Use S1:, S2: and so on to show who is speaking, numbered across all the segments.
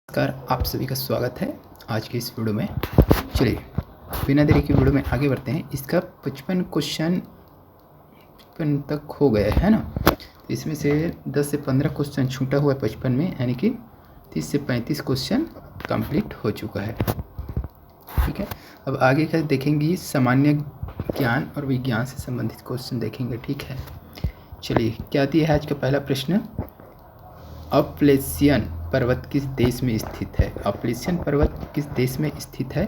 S1: नमस्कार, आप सभी का स्वागत है आज की इस वीडियो में। चलिए बिना देरी की वीडियो में आगे बढ़ते हैं। इसका 55 क्वेश्चन 55 तक हो गया है ना। इसमें से 10 से 15 क्वेश्चन छूटा हुआ है 55 में, यानी कि 30 से 35 क्वेश्चन कंप्लीट हो चुका है। ठीक है, अब आगे का देखेंगे सामान्य ज्ञान और विज्ञान से संबंधित क्वेश्चन देखेंगे। ठीक है, चलिए क्या दिया है आज का पहला प्रश्न। अपलेशियन पर्वत किस देश में स्थित है? अपलेशियन पर्वत किस देश में स्थित है?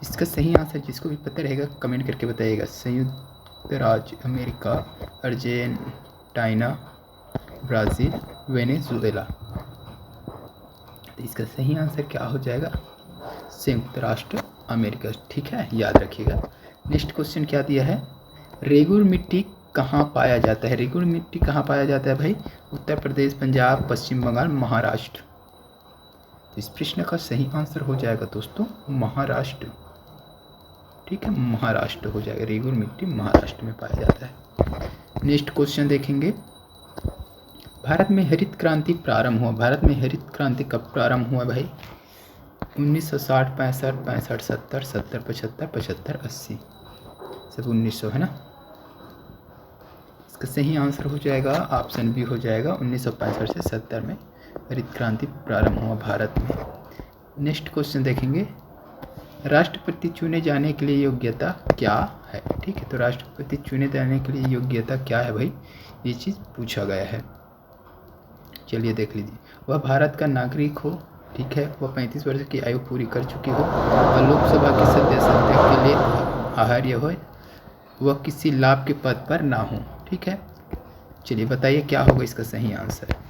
S1: इसका सही आंसर जिसको भी पता रहेगा कमेंट करके बताइएगा। संयुक्त राज्य अमेरिका, अर्जेंटीना, ब्राज़ील, वेनेजुएला। तो इसका सही आंसर क्या हो जाएगा? संयुक्त राष्ट्र अमेरिका। ठीक है, याद रखिएगा। नेक्स्ट क्वेश्चन क्या दिया है? रेगुर मिट्टी कहाँ पाया जाता है? रेगुर मिट्टी कहाँ पाया जाता है भाई? उत्तर प्रदेश, पंजाब, पश्चिम बंगाल, महाराष्ट्र। इस प्रश्न का सही आंसर हो जाएगा दोस्तों महाराष्ट्र। ठीक है, महाराष्ट्र हो जाएगा। रेगुर मिट्टी महाराष्ट्र में पाया जाता है। नेक्स्ट क्वेश्चन देखेंगे। भारत में हरित क्रांति प्रारंभ हुआ। भारत में हरित क्रांति कब प्रारंभ हुआ भाई? 1960, 65, 65, 70, 70, 75, 75, 80, सब 1900 है ना। इसका सही आंसर हो जाएगा ऑप्शन बी हो जाएगा 1965 से 70 में हरित क्रांति प्रारंभ हुआ भारत में। नेक्स्ट क्वेश्चन देखेंगे। राष्ट्रपति चुने जाने के लिए योग्यता क्या है? ठीक है, तो राष्ट्रपति चुने जाने के लिए योग्यता क्या है भाई? ये चीज़ पूछा गया है। चलिए देख लीजिए। वह भारत का नागरिक हो, ठीक है, वह 35 वर्ष की आयु पूरी कर चुकी हो, वह लोकसभा की सदस्यता के लिए आहार्य हो, वह किसी लाभ के पद पर ना हो। ठीक है, चलिए बताइए क्या होगा इसका सही आंसर।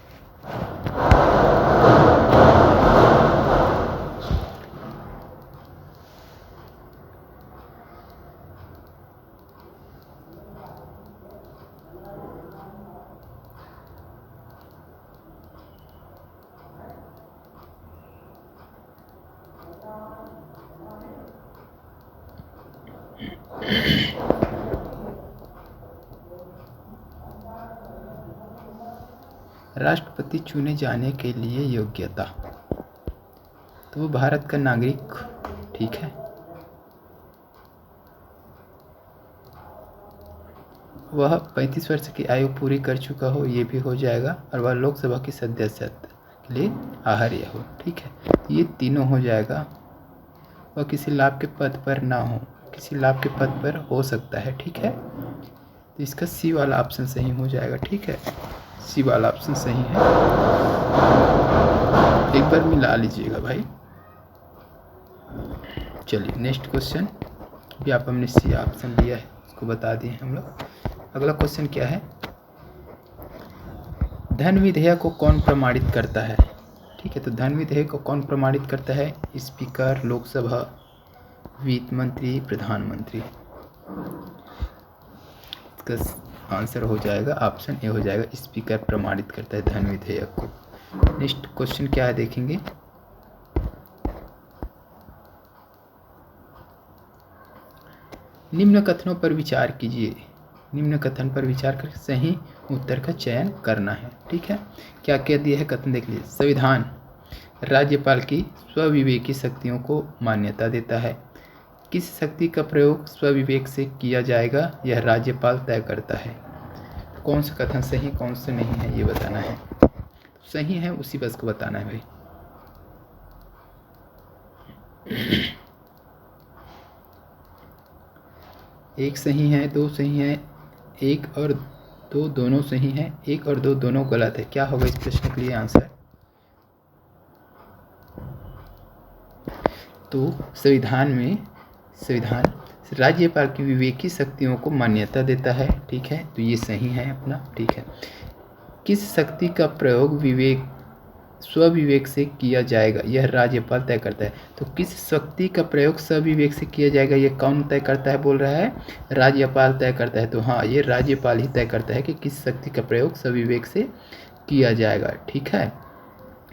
S1: राष्ट्रपति चुने जाने के लिए योग्यता, तो वो भारत का नागरिक, ठीक है, वह 35 वर्ष की आयु पूरी कर चुका हो, ये भी हो जाएगा, और वह लोकसभा की सदस्यता के लिए आहार्य हो। ठीक है, ये तीनों हो जाएगा। वह किसी लाभ के पद पर ना हो, किसी लाभ के पद पर हो सकता है। ठीक है, तो इसका सी वाला ऑप्शन सही हो जाएगा। ठीक है, सी वाला ऑप्शन सही है। एक बार मिला लीजिएगा भाई। चलिए नेक्स्ट क्वेश्चन भी आप हमने सी ऑप्शन लिया है, उसको बता दिए हम लोग। अगला क्वेश्चन क्या है? धन विधेयक को कौन प्रमाणित करता है? ठीक है, तो धन विधेयक को कौन प्रमाणित करता है? स्पीकर, लोकसभा, वित्त मंत्री, प्रधानमंत्री। इसका आंसर हो जाएगा ऑप्शन ए हो जाएगा, स्पीकर प्रमाणित करता है धन विधेयक को। नेक्स्ट क्वेश्चन क्या है देखेंगे। निम्न कथनों पर विचार कीजिए। निम्न कथन पर विचार कर सही उत्तर का चयन करना है। ठीक है, क्या क्या दिया है कथन देख लीजिए। संविधान राज्यपाल की स्वविवेकी शक्तियों को मान्यता देता है। किस शक्ति का प्रयोग स्वविवेक से किया जाएगा यह राज्यपाल तय करता है। कौन सा कथन सही कौन सा नहीं है ये बताना है। सही है उसी बस को बताना है भाई। एक सही है, दो सही है, एक और दो दोनों सही है, एक और दो दोनों गलत है। क्या होगा इस प्रश्न के लिए आंसर? तो संविधान राज्यपाल की विवेकी शक्तियों को मान्यता देता है। ठीक है, तो ये सही है अपना। ठीक है, किस शक्ति का प्रयोग स्वविवेक से किया जाएगा यह राज्यपाल तय करता है। तो किस शक्ति का प्रयोग स्वविवेक से किया जाएगा ये कौन तय करता है बोल रहा है? राज्यपाल तय करता है। तो हाँ, ये राज्यपाल ही तय करता है कि किस शक्ति का प्रयोग स्वविवेक से किया जाएगा। ठीक है,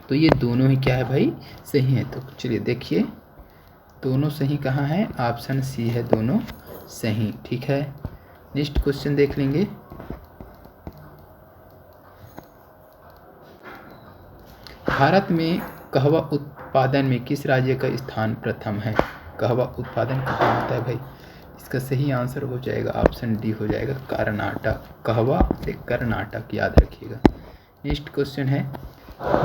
S1: तो ये दोनों ही क्या है भाई? सही है। तो चलिए देखिए दोनों सही कहाँ है? ऑप्शन सी है, दोनों सही। ठीक है, नेक्स्ट क्वेश्चन देख लेंगे। भारत में कहवा उत्पादन में किस राज्य का स्थान प्रथम है? कहवा उत्पादन कहाँ होता है भाई? इसका सही आंसर हो जाएगा ऑप्शन डी हो जाएगा कर्नाटक। कहवा से कर्नाटक याद रखिएगा। नेक्स्ट क्वेश्चन है,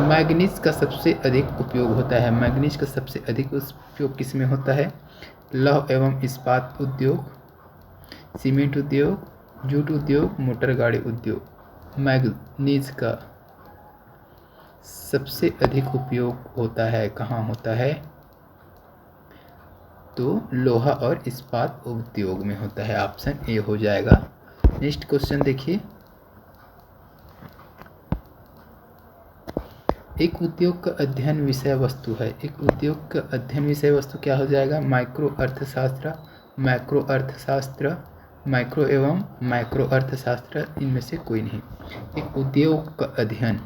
S1: मैग्नीज का सबसे अधिक उपयोग होता है। मैग्नीज का सबसे अधिक उपयोग किस में होता है? लौह एवं इस्पात उद्योग, सीमेंट उद्योग, जूट उद्योग, मोटर गाड़ी उद्योग। मैग्नीज का सबसे अधिक उपयोग होता है कहाँ होता है? तो लोहा और इस्पात उद्योग में होता है। ऑप्शन ए हो जाएगा। नेक्स्ट क्वेश्चन देखिए, एक उद्योग का अध्ययन विषय वस्तु है। एक उद्योग का अध्ययन विषय वस्तु क्या हो जाएगा? माइक्रो अर्थशास्त्र, मैक्रो अर्थशास्त्र, माइक्रो एवं माइक्रो अर्थशास्त्र, इनमें से कोई नहीं। एक उद्योग का अध्ययन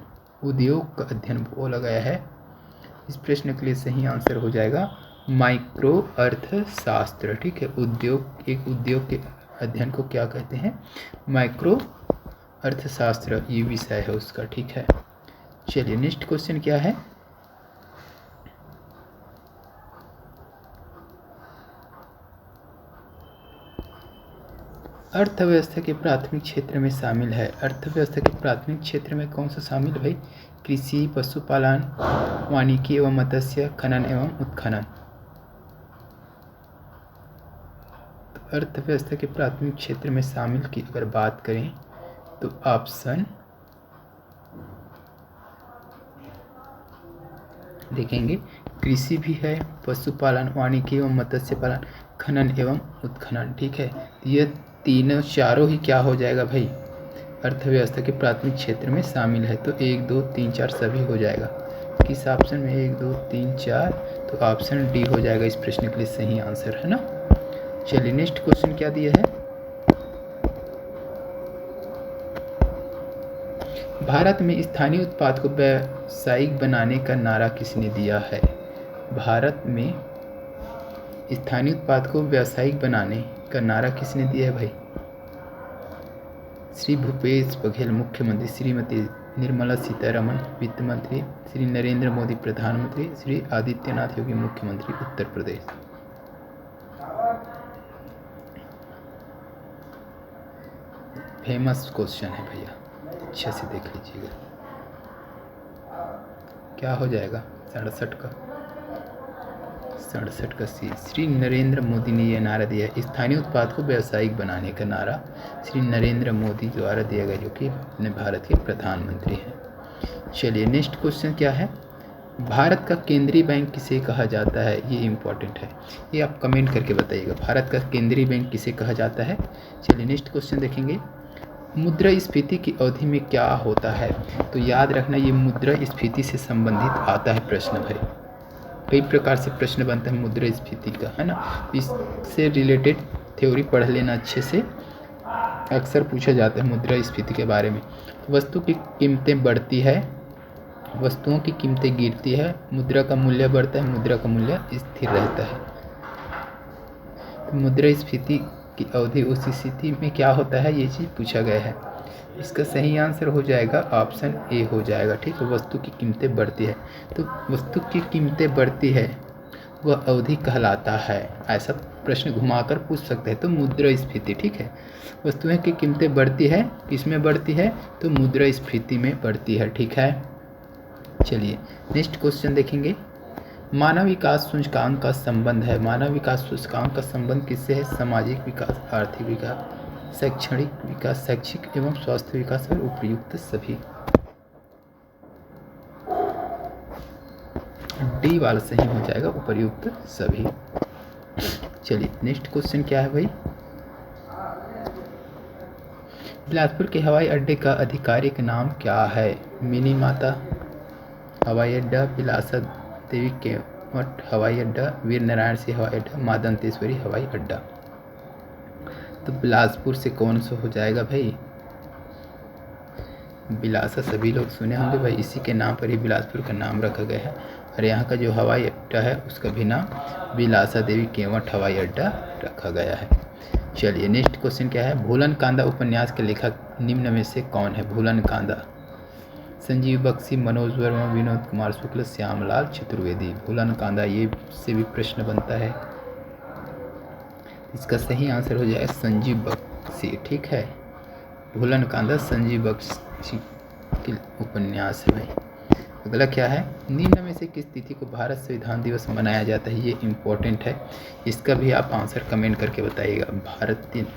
S1: बोला गया है। इस प्रश्न के लिए सही आंसर हो जाएगा माइक्रो अर्थशास्त्र। ठीक है, एक उद्योग के अध्ययन को क्या कहते हैं? माइक्रो अर्थशास्त्र, ये विषय है उसका। ठीक है, चलिए नेक्स्ट क्वेश्चन क्या है? अर्थव्यवस्था के प्राथमिक क्षेत्र में शामिल है। अर्थव्यवस्था के प्राथमिक क्षेत्र में कौन सा शामिल भाई? कृषि, पशुपालन, वानिकी एवं मत्स्य, खनन एवं उत्खनन। तो अर्थव्यवस्था के प्राथमिक क्षेत्र में शामिल की अगर बात करें तो ऑप्शन देखेंगे, कृषि भी है, पशुपालन, वानिकी एवं मत्स्य पालन, खनन एवं उत्खनन। ठीक है, ये तीनों चारों ही क्या हो जाएगा भाई? अर्थव्यवस्था के प्राथमिक क्षेत्र में शामिल है। तो 1 2 3 4 सभी हो जाएगा। किस ऑप्शन में? 1 2 3 4, तो ऑप्शन डी हो जाएगा इस प्रश्न के लिए सही आंसर, है ना। चलिए नेक्स्ट क्वेश्चन क्या दिया है? भारत में स्थानीय उत्पाद को व्यावसायिक बनाने का नारा किसने दिया है? भारत में स्थानीय उत्पाद को व्यावसायिक बनाने का नारा किसने दिया है भाई? श्री भूपेश बघेल मुख्यमंत्री, श्रीमती निर्मला सीतारमण वित्त मंत्री, श्री नरेंद्र मोदी प्रधानमंत्री, श्री आदित्यनाथ योगी मुख्यमंत्री उत्तर प्रदेश। फेमस क्वेश्चन है भैया, अच्छे से देख लीजिएगा। क्या हो जाएगा? 67 का सी। श्री नरेंद्र मोदी ने यह नारा दिया है। स्थानीय उत्पाद को व्यावसायिक बनाने का नारा श्री नरेंद्र मोदी द्वारा दिया गया, जो कि अपने भारत के प्रधानमंत्री हैं। चलिए नेक्स्ट क्वेश्चन क्या है? भारत का केंद्रीय बैंक किसे कहा जाता है? ये इम्पोर्टेंट है, ये आप कमेंट करके बताइएगा। भारत का केंद्रीय बैंक किसे कहा जाता है? चलिए नेक्स्ट क्वेश्चन देखेंगे, मुद्रास्फीति की अवधि में क्या होता है? तो याद रखना, ये मुद्रास्फीति से संबंधित आता है प्रश्न भाई। कई प्रकार से प्रश्न बनता है मुद्रास्फीति का, है ना। इससे रिलेटेड थ्योरी पढ़ लेना अच्छे से, अक्सर पूछा जाता है मुद्रास्फीति के बारे में। वस्तु की कीमतें बढ़ती है, वस्तुओं की कीमतें गिरती है, मुद्रा का मूल्य बढ़ता है, मुद्रा का मूल्य स्थिर रहता है। तो मुद्रास्फीति की अवधि उस स्थिति में क्या होता है, ये चीज़ पूछा गया है। इसका सही आंसर हो जाएगा ऑप्शन ए हो जाएगा। ठीक है, वस्तु की कीमतें बढ़ती है। तो वस्तु की कीमतें बढ़ती है वह अवधि कहलाता है। ऐसा प्रश्न घुमाकर पूछ सकते हैं। तो मुद्रास्फीति, ठीक है, वस्तुएं की कीमतें बढ़ती है, किसमें बढ़ती है? तो मुद्रास्फीति में बढ़ती है। ठीक है, चलिए नेक्स्ट क्वेश्चन देखेंगे। मानव विकास सूचकांक का संबंध है। मानव विकास सूचकांक का संबंध किससे है? सामाजिक विकास, आर्थिक विकास, शैक्षणिक विकास, शैक्षिक एवं स्वास्थ्य विकास और उपयुक्त सभी। डी वाला सही हो जाएगा, उपयुक्त सभी। चलिए नेक्स्ट क्वेश्चन क्या है भाई? बिलासपुर के हवाई अड्डे का आधिकारिक नाम क्या है? मिनी माता हवाई अड्डा, बिलासा देवी केवट हवाई अड्डा, वीर नारायण सिंह हवाई अड्डा, मां दंतेश्वरी हवाई अड्डा। तो बिलासपुर से कौन सा हो जाएगा भाई? बिलासा सभी लोग सुने होंगे भाई, इसी के नाम पर ही बिलासपुर का नाम रखा गया है। और यहाँ का जो हवाई अड्डा है उसका भी नाम बिलासा देवी केवट हवाई अड्डा रखा गया है। चलिए नेक्स्ट क्वेश्चन क्या है? भूलन कांदा उपन्यास के लेखक निम्न में से कौन है? भूलन कांदा संजीव बख्शी, मनोज वर्मा, विनोद कुमार शुक्ल, श्यामलाल चतुर्वेदी। भूलन कांदा, ये से भी प्रश्न बनता है। इसका सही आंसर हो जाएगा संजीव बख्शी। ठीक है, भूलन कांदा संजीव बख्शी के उपन्यास है भाई। अगला क्या है, निम्न में से किस तिथि को भारत संविधान दिवस मनाया जाता है? ये इम्पोर्टेंट है, इसका भी आप आंसर कमेंट करके बताइएगा। भारत दिन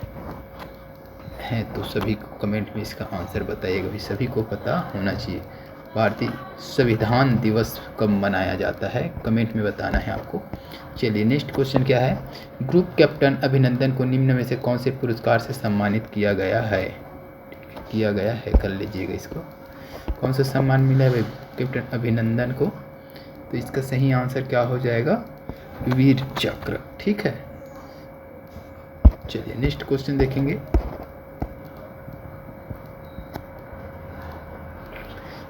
S1: है तो सभी को कमेंट में इसका आंसर बताइएगा भाई, सभी को पता होना चाहिए भारतीय संविधान दिवस कब मनाया जाता है, कमेंट में बताना है आपको। चलिए नेक्स्ट क्वेश्चन क्या है, ग्रुप कैप्टन अभिनंदन को निम्न में से कौन से पुरस्कार से सम्मानित किया गया है? कर लीजिएगा इसको। कौन सा सम्मान मिला है भाई कैप्टन अभिनंदन को? तो इसका सही आंसर क्या हो जाएगा? वीर चक्र। ठीक है, चलिए नेक्स्ट क्वेश्चन देखेंगे।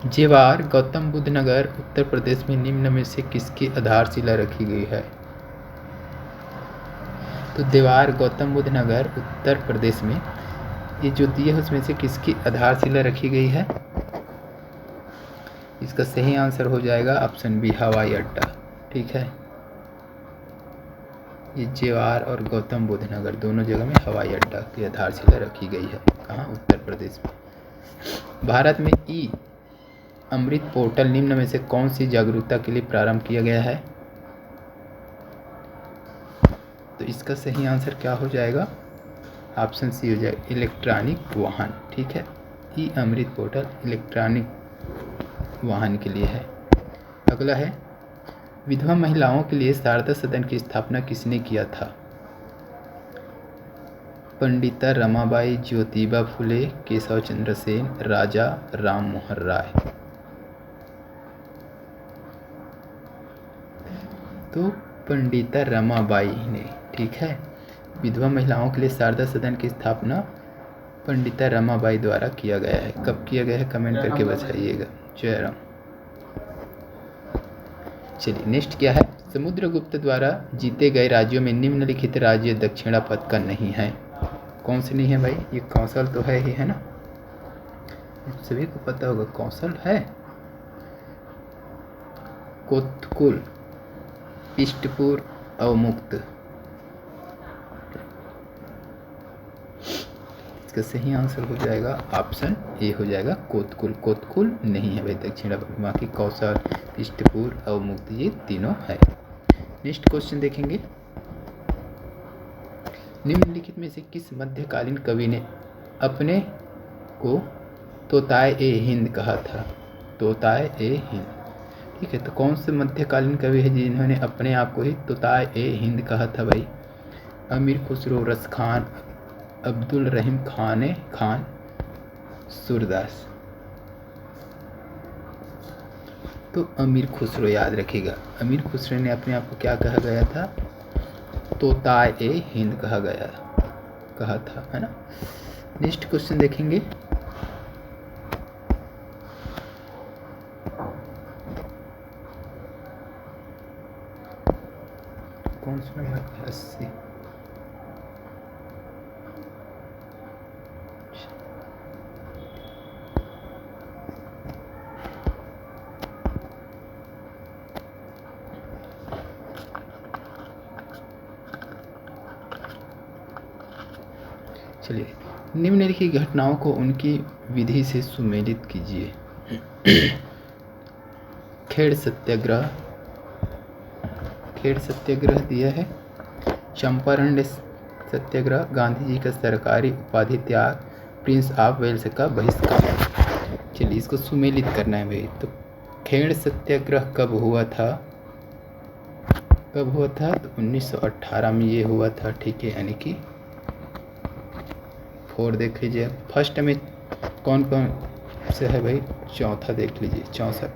S1: जेवार गौतम बुद्ध नगर उत्तर प्रदेश में निम्न में से किसकी आधारशिला रखी गई है? तो देवार गौतम बुद्ध नगर उत्तर प्रदेश में ये जो दिए है उसमें से किसकी आधारशिला रखी गई है? इसका सही आंसर हो जाएगा ऑप्शन बी, हवाई अड्डा। ठीक है, ये जेवार और गौतम बुद्ध नगर दोनों जगह में हवाई अड्डा की आधारशिला रखी गई है। कहाँ? उत्तर प्रदेश में। भारत में ई अमृत पोर्टल निम्न में से कौन सी जागरूकता के लिए प्रारंभ किया गया है? तो इसका सही आंसर क्या हो जाएगा? ऑप्शन सी हो जाएगा, इलेक्ट्रॉनिक वाहन। ठीक है, ई अमृत पोर्टल इलेक्ट्रॉनिक वाहन के लिए है। अगला है, विधवा महिलाओं के लिए शारदा सदन की स्थापना किसने किया था? पंडिता रमाबाई, ज्योतिबा फुले, केशव चंद्र सेन, राजा राम मोहन राय। तो पंडिता रमाबाई ने। ठीक है, विधवा महिलाओं के लिए शारदा सदन की स्थापना पंडिता रमाबाई द्वारा किया गया है। कब किया गया है कमेंट करके बताइएगा। जयराम। चलिए नेक्स्ट क्या है, समुद्रगुप्त द्वारा जीते गए राज्यों में निम्नलिखित राज्य दक्षिणापथ का नहीं है। कौन से नहीं है भाई? ये कौशल तो है ही, है ना, सभी को पता होगा कौशल है। कोतकुल, इष्टपुर, अवमुक्त। इसका सही आंसर हो जाएगा ऑप्शन ए हो जाएगा कोतकुल। कोतकुल नहीं है भाई दक्षिणापथ, बाकी कौशल, इष्टपुर, अवमुक्त ये तीनों है। नेक्स्ट क्वेश्चन देखेंगे, निम्नलिखित में से किस मध्यकालीन कवि ने अपने को तोताए ए हिंद कहा था? तोताए ए हिंद। ठीक है, तो कौन से मध्यकालीन कवि है जिन्होंने अपने आप को ही तोताए ए हिंद कहा था भाई? अमीर खुसरो, रस खान, अब्दुल रहीम खान, सूरदास। तो अमीर खुसरो याद रखिएगा, अमीर खुसरो ने अपने आप को क्या कहा गया था? तोताए ए हिंद कहा था, है ना। नेक्स्ट क्वेश्चन देखेंगे, कौन सा नंबर? 80। चलिए, निम्नलिखित घटनाओं को उनकी विधि से सुमेलित कीजिए। खेड़ सत्याग्रह दिया है। चंपारण सत्याग्रह, गांधी जी का सरकारी उपाधि त्याग, प्रिंस ऑफ वेल्स का बहिष्कार। चलिए इसको सुमेलित करना है भाई। तो खेड़ सत्याग्रह कब हुआ था? तो 1918 में ये हुआ था। ठीक है, यानी कि 4 देख लीजिए। फर्स्ट में कौन कौन से है भाई? चौथा देख लीजिए, 64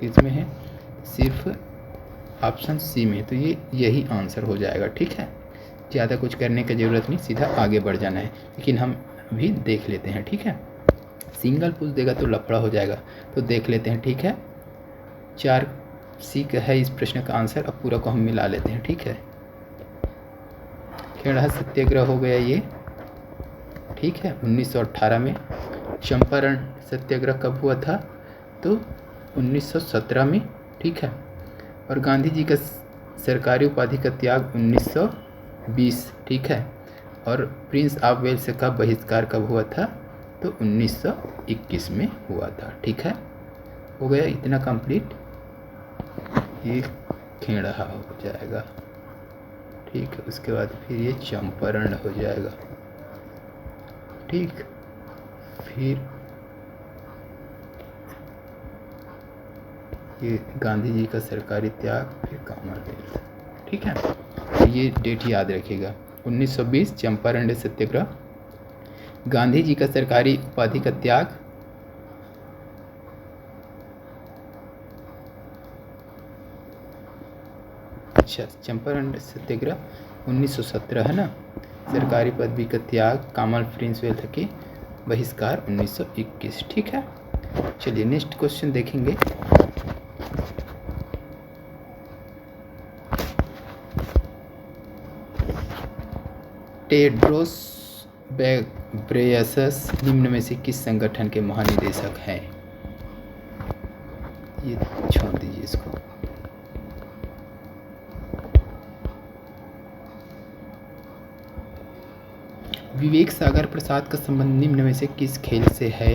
S1: इसमें है, सिर्फ ऑप्शन सी में। तो ये यही आंसर हो जाएगा। ठीक है, ज़्यादा कुछ करने की ज़रूरत नहीं, सीधा आगे बढ़ जाना है। लेकिन हम भी देख लेते हैं। ठीक है, सिंगल पूछ देगा तो लफड़ा हो जाएगा, तो देख लेते हैं। ठीक है, 4 सी का है इस प्रश्न का आंसर। अब पूरा को हम मिला लेते हैं। ठीक है, खेड़ा सत्याग्रह हो गया ये। ठीक है, 1918 में। चंपारण सत्याग्रह कब हुआ था? तो तो 1917 में, ठीक है। और गांधी जी का सरकारी उपाधि का त्याग 1920, ठीक है। और प्रिंस ऑफ वेल्स का बहिष्कार कब हुआ था? तो 1921 में हुआ था, ठीक है। हो गया इतना कंप्लीट, ये खेड़ा हो जाएगा, ठीक है। उसके बाद फिर ये चंपारण हो जाएगा, ठीक। फिर ये गांधी जी का सरकारी त्याग, फिर कॉमनवेल्थ, ठीक है। तो ये डेट याद रखिएगा, 1920 चंपारण सत्याग्रह, गांधी जी का सरकारी उपाधि का त्याग, अच्छा चंपारण सत्याग्रह 1917 है ना, सरकारी पदवी का त्याग, कामल प्रिंस वेल्थ के बहिष्कार 1921, ठीक है। चलिए नेक्स्ट क्वेश्चन देखेंगे। टेड्रोस घेब्रेयेसस निम्न में से किस संगठन के महानिदेशक हैं? ये छोड़ दीजिए इसको। विवेक सागर प्रसाद का संबंध निम्न में से किस खेल से है?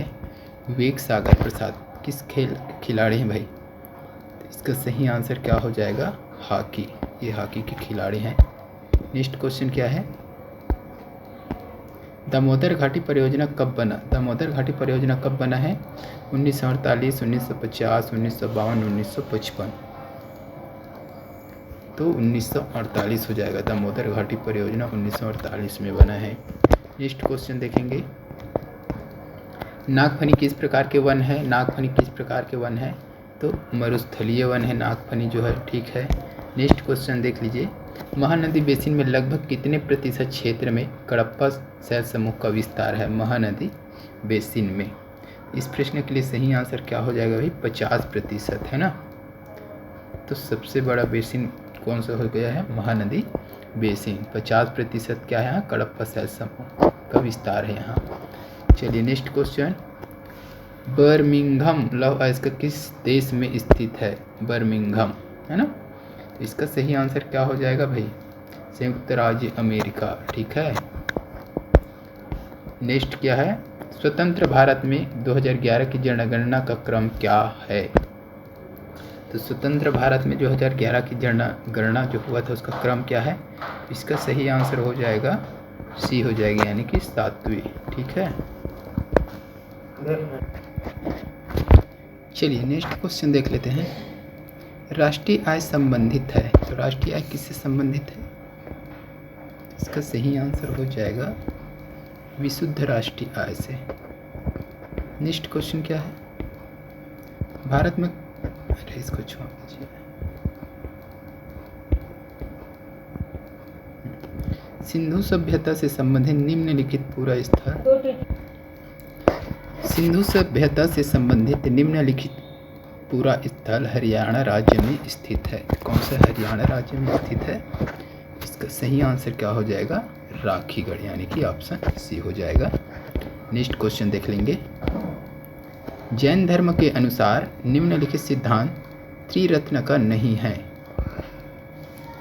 S1: विवेक सागर प्रसाद किस खेल खिलाड़ी हैं भाई? तो इसका सही आंसर क्या हो जाएगा? हॉकी, ये हॉकी के खिलाड़ी हैं। नेक्स्ट क्वेश्चन क्या है? दामोदर घाटी परियोजना कब बना? दामोदर घाटी परियोजना कब बना है? 1948, 1950, 1952, 1955। तो 1948 हो जाएगा। दामोदर घाटी परियोजना 1948 में बना है। नेक्स्ट क्वेश्चन देखेंगे। नागफनी किस प्रकार के वन है? नागफनी किस प्रकार के वन है? तो मरुस्थलीय वन है नागफनी जो है, ठीक है। नेक्स्ट क्वेश्चन देख लीजिए। महानदी बेसिन में लगभग कितने प्रतिशत क्षेत्र में कडप्पा शैल समूह का विस्तार है? महानदी बेसिन में। इस प्रश्न के लिए सही आंसर क्या हो जाएगा भाई? 50% है ना। तो सबसे बड़ा बेसिन कौन सा हो गया है? महानदी बेसिन। 50% क्या है यहाँ? कडप्पा शैल समूह का विस्तार है यहाँ। चलिए नेक्स्ट क्वेश्चन। बर्मिंघम लौह अयस्क किस देश में स्थित है? बर्मिंघम, है ना। इसका सही आंसर क्या हो जाएगा भाई? संयुक्त राज्य अमेरिका, ठीक है। नेक्स्ट क्या है? स्वतंत्र भारत में 2011 की जनगणना का क्रम क्या है? तो स्वतंत्र भारत में 2011 की जनगणना जो हुआ था उसका क्रम क्या है? इसका सही आंसर हो जाएगा सी हो जाएगी, यानी कि 7वीं, ठीक है। चलिए नेक्स्ट क्वेश्चन देख लेते हैं। राष्ट्रीय आय संबंधित है, तो राष्ट्रीय आय किससे संबंधित है? इसका सही आंसर हो जाएगा विशुद्ध राष्ट्रीय आय से। नेक्स्ट क्वेश्चन क्या है? भारत में, अरे इसको छोड़ दीजिए। सिंधु सभ्यता से संबंधित निम्नलिखित पूरा स्थल, सिंधु सभ्यता से संबंधित निम्नलिखित पूरा स्थल हरियाणा राज्य में स्थित है। कौन सा हरियाणा राज्य में स्थित है? इसका सही आंसर क्या हो जाएगा? राखीगढ़, यानी कि ऑप्शन सी हो जाएगा। नेक्स्ट क्वेश्चन देख लेंगे। जैन धर्म के अनुसार निम्नलिखित सिद्धांत त्रिरत्न का नहीं है।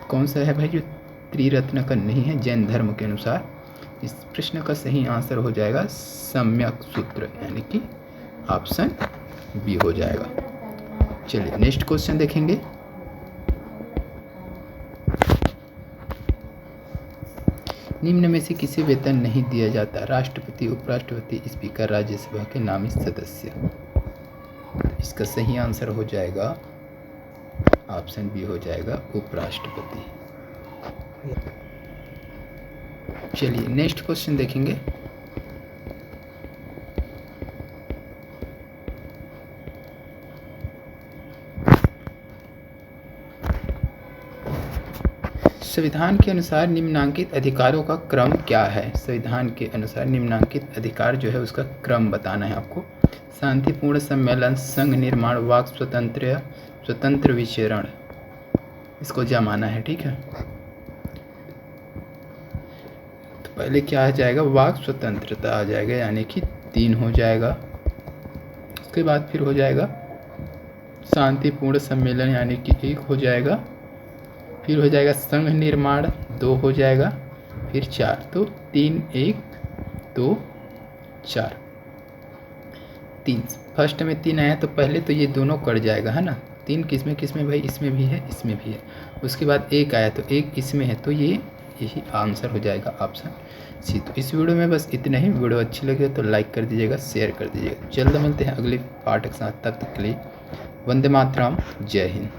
S1: कौन सा है भाई जो त्रिरत्न का नहीं है जैन धर्म के अनुसार? इस प्रश्न का सही आंसर हो जाएगा सम्यक सूत्र, यानी कि ऑप्शन बी हो जाएगा। चलिए नेक्स्ट क्वेश्चन देखेंगे। निम्न में से किसे वेतन नहीं दिया जाता? राष्ट्रपति, उपराष्ट्रपति, स्पीकर, राज्यसभा के नामित सदस्य। इसका सही आंसर हो जाएगा ऑप्शन बी हो जाएगा उपराष्ट्रपति। चलिए नेक्स्ट क्वेश्चन देखेंगे। संविधान के अनुसार निम्नांकित अधिकारों का क्रम क्या है? संविधान के अनुसार निम्नांकित अधिकार जो है उसका क्रम बताना है आपको। शांतिपूर्ण सम्मेलन, संघ निर्माण, वाक स्वतंत्र, स्वतंत्र विचरण, इसको जमाना है, ठीक है। तो पहले क्या आ जाएगा? वाक स्वतंत्रता आ जाएगा, यानी कि 3 हो जाएगा। उसके बाद फिर हो जाएगा शांतिपूर्ण सम्मेलन यानी कि 1 हो जाएगा। फिर हो जाएगा संघ निर्माण 2 हो जाएगा, फिर 4, तो 3 1 2 4 3। फर्स्ट में 3 आया तो पहले तो ये दोनों कट जाएगा, है ना। 3 किसमें भाई, इसमें भी है इसमें भी है। उसके बाद 1 आया तो 1 इसमें है, तो ये यही आंसर हो जाएगा ऑप्शन सी। तो इस वीडियो में बस इतना ही। वीडियो अच्छी लगे तो लाइक कर दीजिएगा, शेयर कर दीजिएगा। जल्द मिलते हैं अगले पार्ट के साथ, तब तक के लिए वंदे मातरम, जय हिंद।